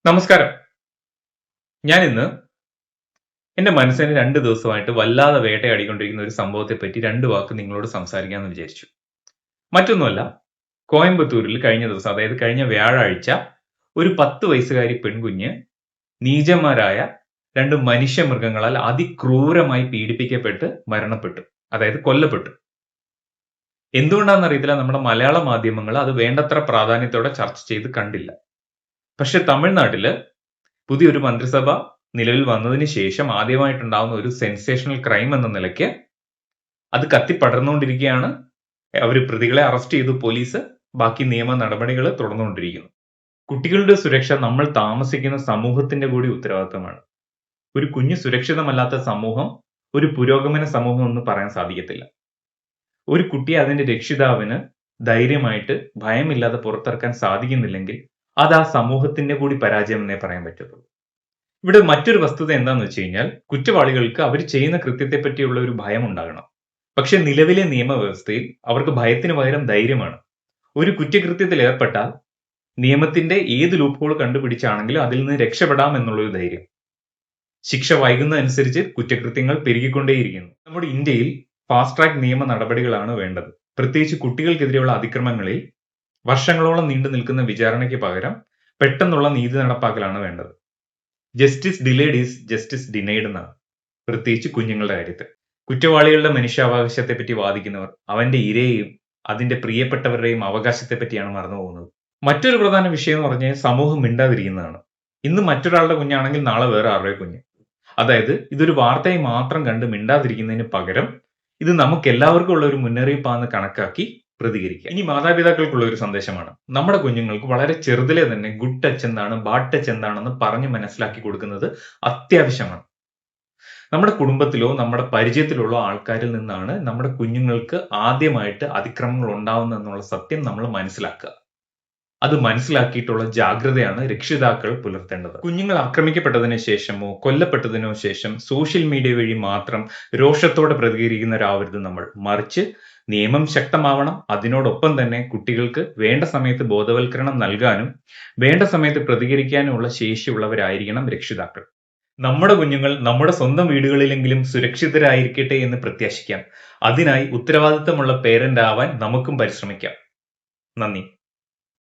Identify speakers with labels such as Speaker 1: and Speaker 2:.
Speaker 1: നമസ്കാരം. ഞാൻ ഇന്ന് എന്റെ മനസ്സിനെ 2 ദിവസമായിട്ട് വല്ലാതെ വേട്ടയാടിക്കൊണ്ടിരിക്കുന്ന ഒരു സംഭവത്തെ പറ്റി 2 വാക്ക് നിങ്ങളോട് സംസാരിക്കാമെന്ന് വിചാരിച്ചു. മറ്റൊന്നുമല്ല, കോയമ്പത്തൂരിൽ കഴിഞ്ഞ ദിവസം, അതായത് കഴിഞ്ഞ വ്യാഴാഴ്ച ഒരു 10 വയസ്സുകാരി പെൺകുഞ്ഞ് നീചന്മാരായ 2 മനുഷ്യമൃഗങ്ങളാൽ അതിക്രൂരമായി പീഡിപ്പിക്കപ്പെട്ട് മരണപ്പെട്ടു. അതായത് കൊല്ലപ്പെട്ടു. എന്തുകൊണ്ടാണെന്നറിയത്തില്ല, നമ്മുടെ മലയാള മാധ്യമങ്ങൾ അത് വേണ്ടത്ര പ്രാധാന്യത്തോടെ ചർച്ച ചെയ്ത് കണ്ടില്ല. പക്ഷെ തമിഴ്നാട്ടില് പുതിയൊരു മന്ത്രിസഭ നിലവിൽ വന്നതിന് ശേഷം ആദ്യമായിട്ടുണ്ടാവുന്ന ഒരു സെൻസേഷണൽ ക്രൈം എന്ന നിലയ്ക്ക് അത് കത്തിപ്പടർന്നുകൊണ്ടിരിക്കുകയാണ്. അവർ പ്രതികളെ അറസ്റ്റ് ചെയ്തു, പോലീസ് ബാക്കി നിയമ നടപടികൾ തുടർന്നുകൊണ്ടിരിക്കുന്നു. കുട്ടികളുടെ സുരക്ഷ നമ്മൾ താമസിക്കുന്ന സമൂഹത്തിന്റെ കൂടി ഉത്തരവാദിത്തമാണ്. ഒരു കുഞ്ഞ് സുരക്ഷിതമല്ലാത്ത സമൂഹം ഒരു പുരോഗമന സമൂഹം എന്ന് പറയാൻ സാധിക്കത്തില്ല. ഒരു കുട്ടിയെ അതിന്റെ രക്ഷിതാവിന് ധൈര്യമായിട്ട് ഭയമില്ലാതെ പുറത്തിറക്കാൻ സാധിക്കുന്നില്ലെങ്കിൽ അത് ആ സമൂഹത്തിന്റെ കൂടി പരാജയം എന്നേ പറയാൻ പറ്റത്തുള്ളൂ. ഇവിടെ മറ്റൊരു വസ്തുത എന്താണെന്ന് വെച്ച് കഴിഞ്ഞാൽ, കുറ്റവാളികൾക്ക് അവർ ചെയ്യുന്ന കൃത്യത്തെ പറ്റിയുള്ള ഒരു ഭയം ഉണ്ടാകണം. പക്ഷെ നിലവിലെ നിയമവ്യവസ്ഥയിൽ അവർക്ക് ഭയത്തിന് പകരം ധൈര്യമാണ്. ഒരു കുറ്റകൃത്യത്തിൽ ഏർപ്പെട്ടാൽ നിയമത്തിന്റെ ഏത് ലൂപ്പ് ഹോൾ കണ്ടുപിടിച്ചാണെങ്കിലും അതിൽ നിന്ന് രക്ഷപ്പെടാം എന്നുള്ളൊരു ധൈര്യം. ശിക്ഷ വൈകുന്നതനുസരിച്ച് കുറ്റകൃത്യങ്ങൾ പെരുകിക്കൊണ്ടേയിരിക്കുന്നു. നമ്മുടെ ഇന്ത്യയിൽ ഫാസ്റ്റ് ട്രാക്ക് നിയമ നടപടികളാണ് വേണ്ടത്. പ്രത്യേകിച്ച് കുട്ടികൾക്കെതിരെയുള്ള അതിക്രമങ്ങളിൽ വർഷങ്ങളോളം നീണ്ടു നിൽക്കുന്ന വിചാരണയ്ക്ക് പകരം പെട്ടെന്നുള്ള നീതി നടപ്പാക്കലാണ് വേണ്ടത്. Justice delayed is justice denied എന്നാണ്, പ്രത്യേകിച്ച് കുഞ്ഞുങ്ങളുടെ കാര്യത്തിൽ. കുറ്റവാളികളുടെ മനുഷ്യാവകാശത്തെ പറ്റി വാദിക്കുന്നവർ അവന്റെ ഇരയെയും അതിന്റെ പ്രിയപ്പെട്ടവരുടെയും അവകാശത്തെ പറ്റിയാണ് മറന്നു പോകുന്നത്. മറ്റൊരു പ്രധാന വിഷയം എന്ന് പറഞ്ഞാൽ സമൂഹം മിണ്ടാതിരിക്കുന്നതാണ്. ഇന്ന് മറ്റൊരാളുടെ കുഞ്ഞാണെങ്കിൽ നാളെ വേറെ ആരുടെ കുഞ്ഞ്. അതായത് ഇതൊരു വാർത്തയായി മാത്രം കണ്ട് മിണ്ടാതിരിക്കുന്നതിന് പകരം ഇത് നമുക്ക് എല്ലാവർക്കും ഉള്ള ഒരു മുന്നറിയിപ്പാന്ന് കണക്കാക്കി പ്രതികരിക്കുക. ഇനി മാതാപിതാക്കൾക്കുള്ള ഒരു സന്ദേശമാണ്. നമ്മുടെ കുഞ്ഞുങ്ങൾക്ക് വളരെ ചെറുതിലെ തന്നെ ഗുഡ് ടച്ച് എന്താണ്, ബാഡ് ടച്ച് എന്താണെന്ന് പറഞ്ഞ് മനസ്സിലാക്കി കൊടുക്കുന്നത് അത്യാവശ്യമാണ്. നമ്മുടെ കുടുംബത്തിലോ നമ്മുടെ പരിചയത്തിലുള്ള ആൾക്കാരിൽ നിന്നാണ് നമ്മുടെ കുഞ്ഞുങ്ങൾക്ക് ആദ്യമായിട്ട് അതിക്രമങ്ങൾ ഉണ്ടാവുന്നത് എന്നുള്ള സത്യം നമ്മൾ മനസ്സിലാക്കുക. അത് മനസ്സിലാക്കിയിട്ടുള്ള ജാഗ്രതയാണ് രക്ഷിതാക്കൾ പുലർത്തേണ്ടത്. കുഞ്ഞുങ്ങൾ ആക്രമിക്കപ്പെട്ടതിന് ശേഷമോ കൊല്ലപ്പെട്ടതിനോ ശേഷം സോഷ്യൽ മീഡിയ വഴി മാത്രം രോഷത്തോടെ പ്രതികരിക്കുന്നവരാവരുത് നമ്മൾ. മറിച്ച് നിയമം ശക്തമാവണം. അതിനോടൊപ്പം തന്നെ കുട്ടികൾക്ക് വേണ്ട സമയത്ത് ബോധവൽക്കരണം നൽകാനും വേണ്ട സമയത്ത് പ്രതികരിക്കാനുമുള്ള ശേഷിയുള്ളവരായിരിക്കണം രക്ഷിതാക്കൾ. നമ്മുടെ കുഞ്ഞുങ്ങൾ നമ്മുടെ സ്വന്തം വീടുകളിലെങ്കിലും സുരക്ഷിതരായിരിക്കട്ടെ എന്ന് പ്രത്യാശിക്കാം. അതിനായി ഉത്തരവാദിത്തമുള്ള പേരന്റ് ആവാൻ നമുക്കും പരിശ്രമിക്കാം. നന്ദി.